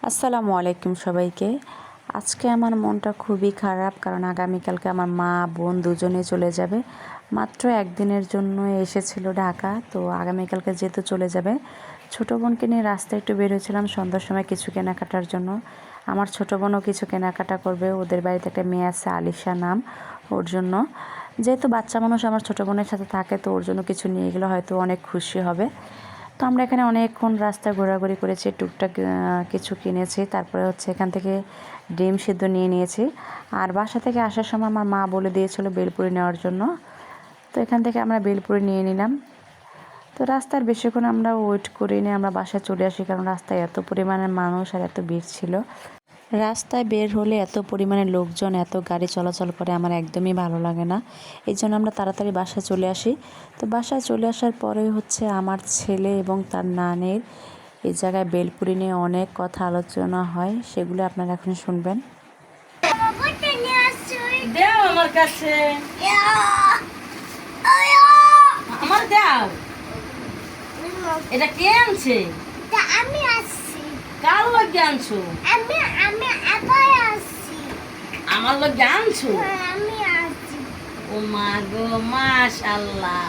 আসসালামু আলাইকুম সবাইকে। আজকে আমার মনটা খুবই খারাপ, কারণ আগামীকালকে আমার মা বোন দুজনে চলে যাবে। মাত্র একদিনের জন্য এসেছিল ঢাকা, তো আগামীকালকে যেহেতু চলে যাবে, ছোটো বোনকে নিয়ে রাস্তায় একটু বের হয়েছিলাম সন্ধ্যার সময় কিছু কেনাকাটার জন্য। আমার ছোটো বোনও কিছু কেনাকাটা করবে, ওদের বাড়িতে একটা মেয়ে আছে আলিশা নাম, ওর জন্য। যেহেতু বাচ্চা মানুষ আমার ছোটো বোনের সাথে থাকে, তো ওর জন্য কিছু নিয়ে গেলে হয়তো অনেক খুশি হবে। তো আমরা এখানে অনেকক্ষণ রাস্তায় ঘোরাঘুরি করেছি, টুকটাক কিছু কিনেছি, তারপরে হচ্ছে এখান থেকে ডিম সিদ্ধ নিয়ে নিয়েছি। আর বাসা থেকে আসার সময় আমার মা বলে দিয়েছিল বেলপুরি নেওয়ার জন্য, তো এখান থেকে আমরা বেলপুরি নিয়ে নিলাম। তো রাস্তার বেশিক্ষণ আমরা ওয়েট করিনি, আমরা বাসায় চলে আসি, কারণ রাস্তায় এত পরিমাণে মানুষ আর এত ভিড় ছিল। রাস্তায় বের হলে এত পরিমাণে লোকজন, এত গাড়ি চলাচল করে, আমার একদমই ভালো লাগে না। এই জন্য আমরা তাড়াতাড়ি বাসায় চলে আসি। তো বাসায় চলে আসার পরে হচ্ছে আমার ছেলে এবং তার নানির এই জায়গায় বেলপুরি নিয়ে অনেক কথা আলোচনা হয়, সেগুলো আপনারা এখন শুনবেন। দাও আমার কাছে, আমার দাও। এটা কে আনছে? আমি আসছি। কার লগে আনছো? আমি আমি একাই আসছি। আমার লগে আনছো? আমি আসছি। ও মা গো, মাশাআল্লাহ।